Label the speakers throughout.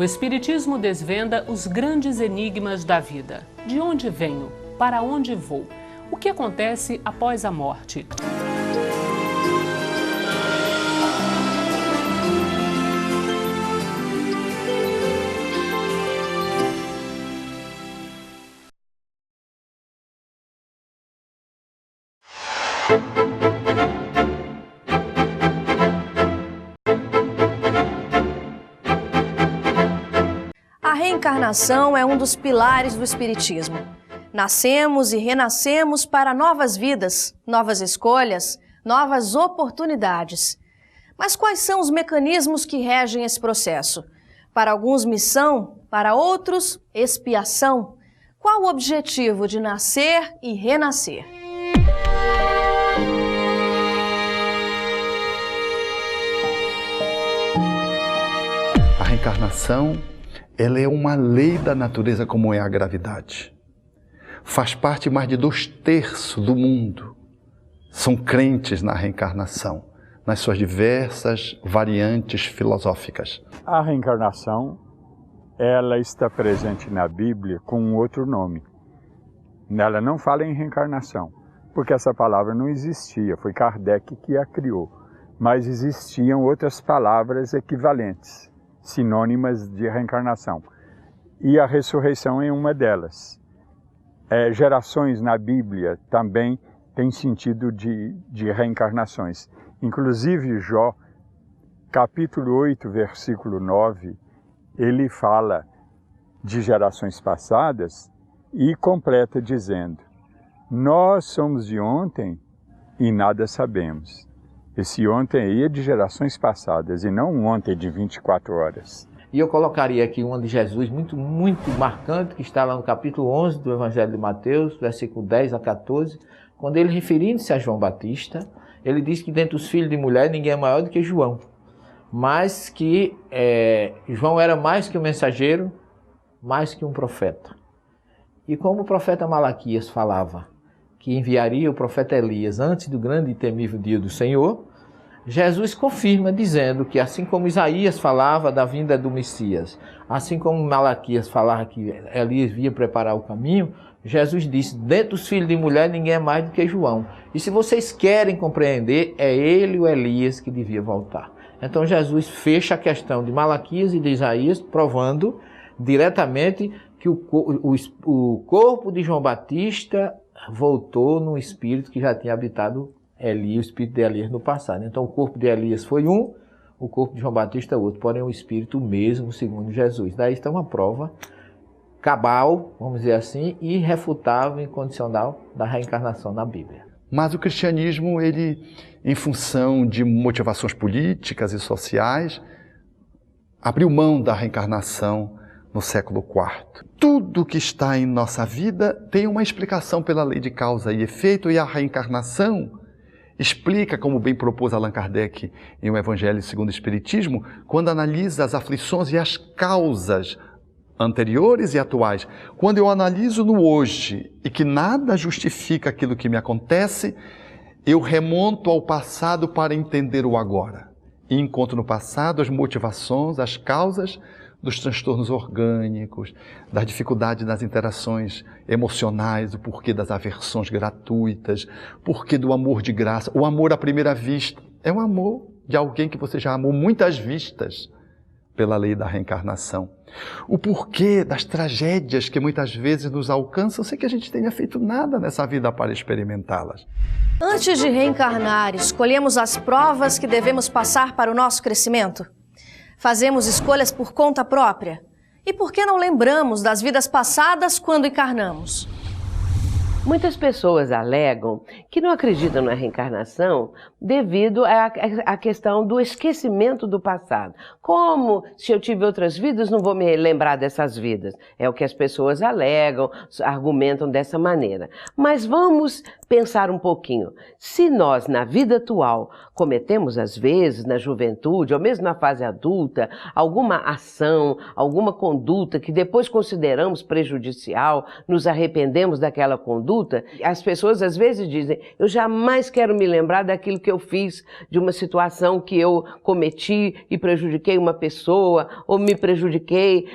Speaker 1: Espiritismo desvenda os grandes enigmas da vida. De onde venho? Para onde vou? O que acontece após a morte?
Speaker 2: A reencarnação é um dos pilares do Espiritismo. Nascemos e renascemos para novas vidas, novas escolhas, novas oportunidades. Mas quais são os mecanismos que regem esse processo? Para alguns, missão, para outros, expiação. Qual o objetivo de nascer e renascer?
Speaker 3: A reencarnação, ela é uma lei da natureza como é a gravidade. Faz parte mais de 2/3 do mundo. São crentes na reencarnação, nas suas diversas variantes filosóficas.
Speaker 4: A reencarnação, ela está presente na Bíblia com um outro nome. Ela não fala em reencarnação, porque essa palavra não existia, foi Kardec que a criou. Mas existiam outras palavras equivalentes, sinônimas de reencarnação. E a ressurreição é uma delas. Gerações na Bíblia também têm sentido de reencarnações. Inclusive Jó, capítulo 8, versículo 9, ele fala de gerações passadas e completa dizendo: nós somos de ontem e nada sabemos. Esse ontem aí é de gerações passadas e não um ontem de 24 horas.
Speaker 5: E eu colocaria aqui uma de Jesus muito marcante, que está lá no capítulo 11 do Evangelho de Mateus, versículo 10 a 14, quando ele, referindo-se a João Batista, ele diz que dentre os filhos de mulher ninguém é maior do que João, mas que João era mais que um mensageiro, mais que um profeta. E como o profeta Malaquias falava que enviaria o profeta Elias antes do grande e temível dia do Senhor, Jesus confirma dizendo que assim como Isaías falava da vinda do Messias, assim como Malaquias falava que Elias vinha preparar o caminho, Jesus disse: dentre os filhos de mulher ninguém é mais do que João. E se vocês querem compreender, é ele, o Elias, que devia voltar. Então Jesus fecha a questão de Malaquias e de Isaías, provando diretamente que o corpo de João Batista voltou no espírito que já tinha habitado Elias, o espírito de Elias no passado. Então o corpo de Elias foi um, o corpo de João Batista outro, porém o espírito mesmo, segundo Jesus. Daí está uma prova cabal, vamos dizer assim, irrefutável, incondicional da reencarnação na Bíblia.
Speaker 3: Mas o cristianismo, ele, em função de motivações políticas e sociais, abriu mão da reencarnação no século IV. Tudo que está em nossa vida tem uma explicação pela lei de causa e efeito, e a reencarnação explica, como bem propôs Allan Kardec em O Evangelho segundo o Espiritismo, quando analisa as aflições e as causas anteriores e atuais. Quando eu analiso no hoje e que nada justifica aquilo que me acontece, eu remonto ao passado para entender o agora. E encontro no passado as motivações, as causas dos transtornos orgânicos, das dificuldades nas interações emocionais, o porquê das aversões gratuitas, o porquê do amor de graça. O amor à primeira vista é um amor de alguém que você já amou muitas vistas pela lei da reencarnação. O porquê das tragédias que muitas vezes nos alcançam sem que a gente tenha feito nada nessa vida para experimentá-las.
Speaker 2: Antes de reencarnar, escolhemos as provas que devemos passar para o nosso crescimento? Fazemos escolhas por conta própria? E por que não lembramos das vidas passadas quando encarnamos?
Speaker 6: Muitas pessoas alegam que não acreditam na reencarnação devido à questão do esquecimento do passado. Como se eu tive outras vidas, não vou me lembrar dessas vidas. É o que as pessoas alegam, argumentam dessa maneira. Mas vamos pensar um pouquinho. Se nós, na vida atual, cometemos às vezes, na juventude, ou mesmo na fase adulta, alguma ação, alguma conduta que depois consideramos prejudicial, nos arrependemos daquela conduta, adulta, as pessoas às vezes dizem, eu jamais quero me lembrar daquilo que eu fiz, de uma situação que eu cometi e prejudiquei uma pessoa, ou me prejudiquei.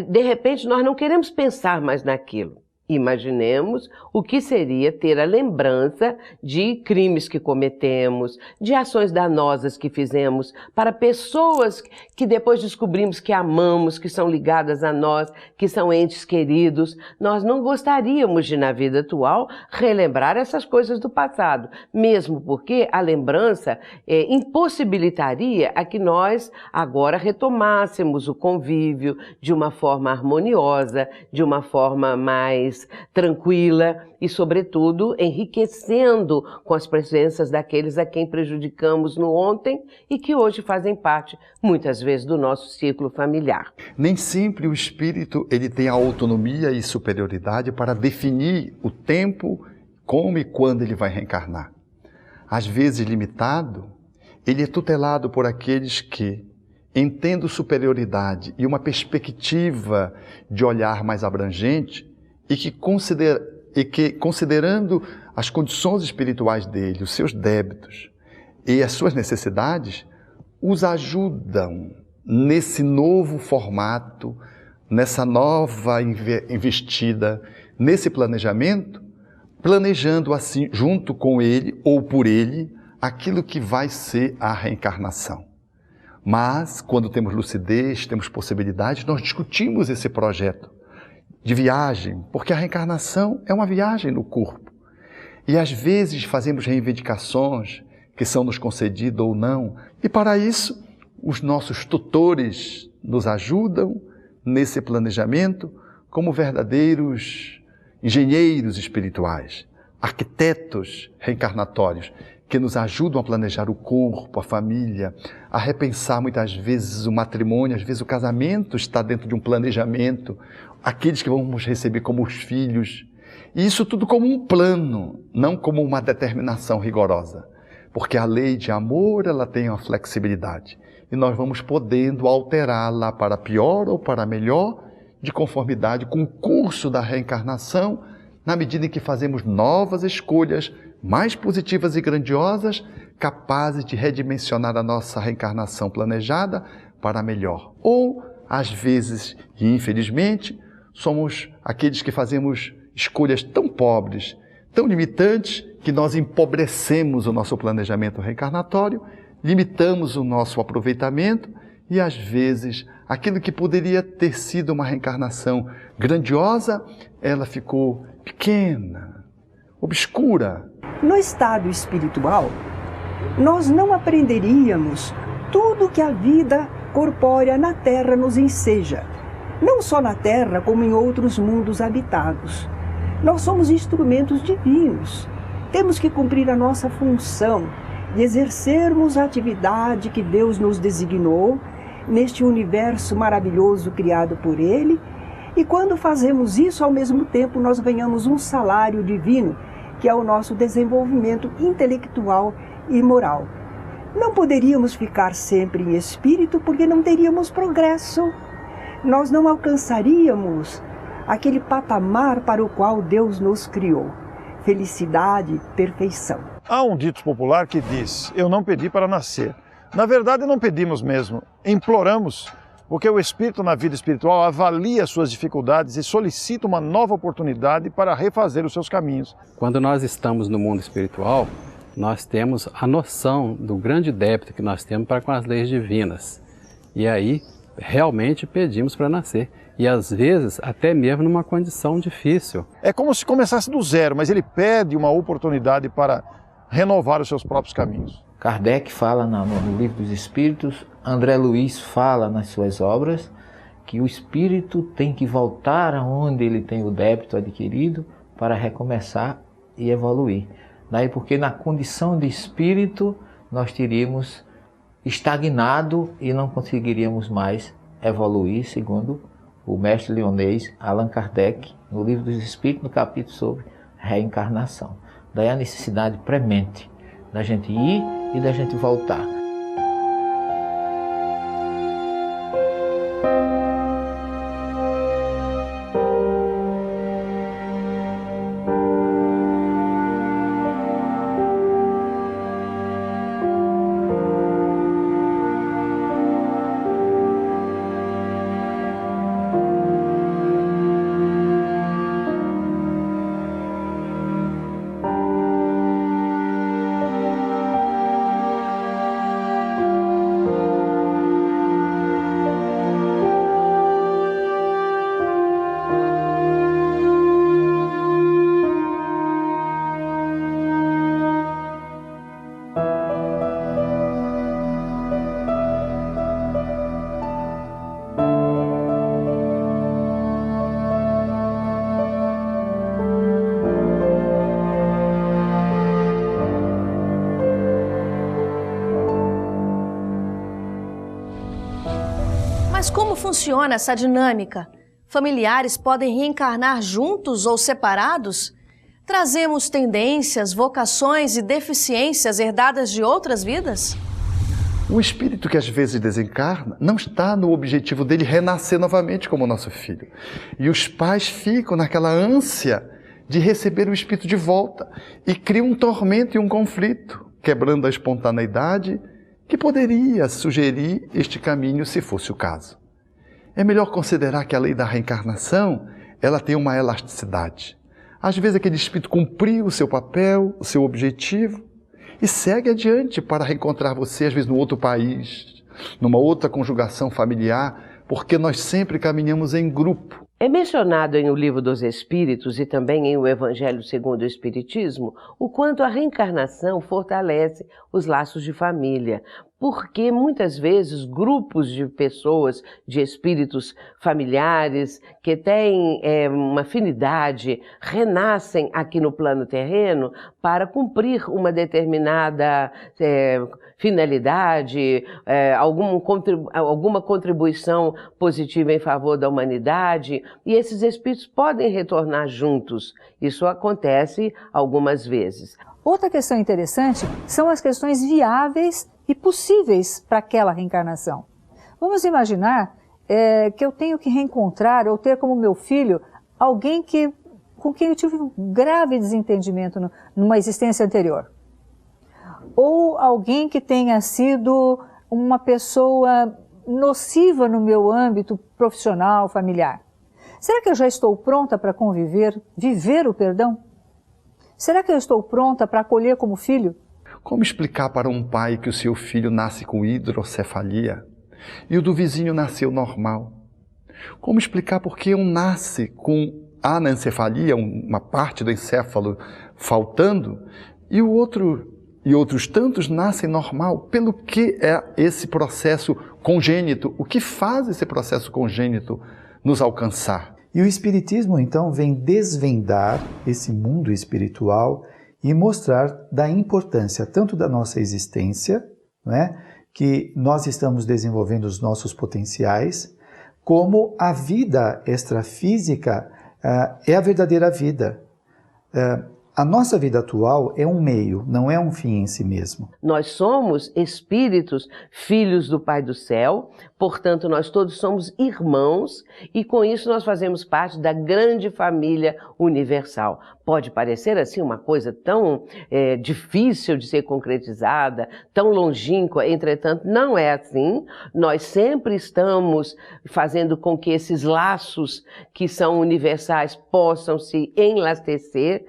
Speaker 6: De repente, nós não queremos pensar mais naquilo. Imaginemos o que seria ter a lembrança de crimes que cometemos, de ações danosas que fizemos para pessoas que depois descobrimos que amamos, que são ligadas a nós, que são entes queridos. Nós não gostaríamos de, na vida atual, relembrar essas coisas do passado, mesmo porque a lembrança impossibilitaria a que nós agora retomássemos o convívio de uma forma harmoniosa, de uma forma mais tranquila e, sobretudo, enriquecendo com as presenças daqueles a quem prejudicamos no ontem e que hoje fazem parte, muitas vezes, do nosso círculo familiar.
Speaker 3: Nem sempre o espírito ele tem a autonomia e superioridade para definir o tempo, como e quando ele vai reencarnar. Às vezes limitado, ele é tutelado por aqueles que, entendo superioridade e uma perspectiva de olhar mais abrangente, e que considerando as condições espirituais dele, os seus débitos e as suas necessidades, os ajudam nesse novo formato, nessa nova investida, nesse planejamento, planejando assim, junto com ele ou por ele, aquilo que vai ser a reencarnação. Mas, quando temos lucidez, temos possibilidades, nós discutimos esse projeto de viagem, porque a reencarnação é uma viagem no corpo. E às vezes fazemos reivindicações que são nos concedidas ou não, e para isso os nossos tutores nos ajudam nesse planejamento como verdadeiros engenheiros espirituais, arquitetos reencarnatórios, que nos ajudam a planejar o corpo, a família, a repensar muitas vezes o matrimônio, às vezes o casamento está dentro de um planejamento, aqueles que vamos receber como os filhos. E isso tudo como um plano, não como uma determinação rigorosa. Porque a lei de amor, ela tem uma flexibilidade. E nós vamos podendo alterá-la para pior ou para melhor, de conformidade com o curso da reencarnação, na medida em que fazemos novas escolhas, mais positivas e grandiosas, capazes de redimensionar a nossa reencarnação planejada para melhor. Ou, às vezes, e infelizmente, somos aqueles que fazemos escolhas tão pobres, tão limitantes, que nós empobrecemos o nosso planejamento reencarnatório, limitamos o nosso aproveitamento e, às vezes, aquilo que poderia ter sido uma reencarnação grandiosa, ela ficou pequena, obscura.
Speaker 7: No estado espiritual, nós não aprenderíamos tudo que a vida corpórea na Terra nos enseja. Não só na Terra, como em outros mundos habitados. Nós somos instrumentos divinos. Temos que cumprir a nossa função de exercermos a atividade que Deus nos designou neste universo maravilhoso criado por Ele. E quando fazemos isso, ao mesmo tempo, nós ganhamos um salário divino, que é o nosso desenvolvimento intelectual e moral. Não poderíamos ficar sempre em espírito porque não teríamos progresso. Nós não alcançaríamos aquele patamar para o qual Deus nos criou. Felicidade, perfeição.
Speaker 8: Há um dito popular que diz, eu não pedi para nascer. Na verdade, não pedimos mesmo, imploramos, porque o espírito na vida espiritual avalia suas dificuldades e solicita uma nova oportunidade para refazer os seus caminhos.
Speaker 9: Quando nós estamos no mundo espiritual, nós temos a noção do grande débito que nós temos para com as leis divinas. E aí, realmente pedimos para nascer. E às vezes, até mesmo numa condição difícil.
Speaker 8: É como se começasse do zero, mas ele pede uma oportunidade para renovar os seus próprios caminhos.
Speaker 5: Kardec fala no Livro dos Espíritos, André Luiz fala nas suas obras, que o espírito tem que voltar aonde ele tem o débito adquirido para recomeçar e evoluir. Daí porque na condição de espírito nós teríamos estagnado e não conseguiríamos mais evoluir, segundo o mestre leonês Allan Kardec, no Livro dos Espíritos, no capítulo sobre reencarnação. Daí a necessidade premente da gente ir e da gente voltar.
Speaker 2: Mas como funciona essa dinâmica? Familiares podem reencarnar juntos ou separados? Trazemos tendências, vocações e deficiências herdadas de outras vidas?
Speaker 3: O espírito que às vezes desencarna não está no objetivo dele renascer novamente como nosso filho. E os pais ficam naquela ânsia de receber o espírito de volta e criam um tormento e um conflito, quebrando a espontaneidade que poderia sugerir este caminho se fosse o caso. É melhor considerar que a lei da reencarnação, ela tem uma elasticidade. Às vezes aquele espírito cumpriu o seu papel, o seu objetivo, e segue adiante para reencontrar você, às vezes, no outro país, numa outra conjugação familiar, porque nós sempre caminhamos em grupo.
Speaker 6: É mencionado em O Livro dos Espíritos e também em O Evangelho segundo o Espiritismo o quanto a reencarnação fortalece os laços de família, porque muitas vezes grupos de pessoas, de espíritos familiares que têm uma afinidade, renascem aqui no plano terreno para cumprir uma determinada finalidade, alguma contribuição positiva em favor da humanidade, e esses espíritos podem retornar juntos. Isso acontece algumas vezes.
Speaker 10: Outra questão interessante são as questões viáveis e possíveis para aquela reencarnação. Vamos imaginar que eu tenho que reencontrar ou ter como meu filho alguém com quem eu tive um grave desentendimento numa existência anterior. Ou alguém que tenha sido uma pessoa nociva no meu âmbito profissional, familiar. Será que eu já estou pronta para conviver, viver o perdão? Será que eu estou pronta para acolher como filho?
Speaker 3: Como explicar para um pai que o seu filho nasce com hidrocefalia e o do vizinho nasceu normal? Como explicar por que um nasce com anencefalia, uma parte do encéfalo faltando, e outros tantos nascem normal? Pelo que é esse processo congênito? O que faz esse processo congênito nos alcançar?
Speaker 11: E o Espiritismo, então, vem desvendar esse mundo espiritual e mostrar da importância tanto da nossa existência, não é? Que nós estamos desenvolvendo os nossos potenciais, como a vida extrafísica é a verdadeira vida. A nossa vida atual é um meio, não é um fim em si mesmo.
Speaker 6: Nós somos espíritos, filhos do Pai do Céu, portanto nós todos somos irmãos e com isso nós fazemos parte da grande família universal. Pode parecer assim uma coisa tão difícil de ser concretizada, tão longínqua, entretanto não é assim. Nós sempre estamos fazendo com que esses laços que são universais possam se enlastecer,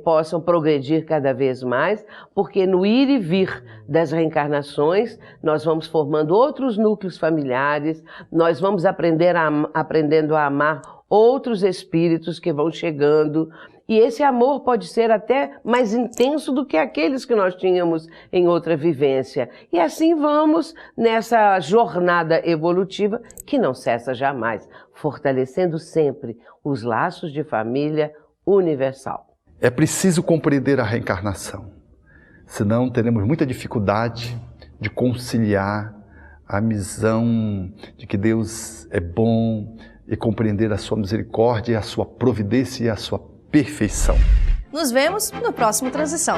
Speaker 6: possam progredir cada vez mais, porque no ir e vir das reencarnações nós vamos formando outros núcleos familiares, nós vamos aprendendo a amar outros espíritos que vão chegando, e esse amor pode ser até mais intenso do que aqueles que nós tínhamos em outra vivência. E assim vamos nessa jornada evolutiva que não cessa jamais, fortalecendo sempre os laços de família universal.
Speaker 3: É preciso compreender a reencarnação, senão teremos muita dificuldade de conciliar a visão de que Deus é bom e compreender a sua misericórdia, a sua providência e a sua perfeição.
Speaker 2: Nos vemos no próximo Transição.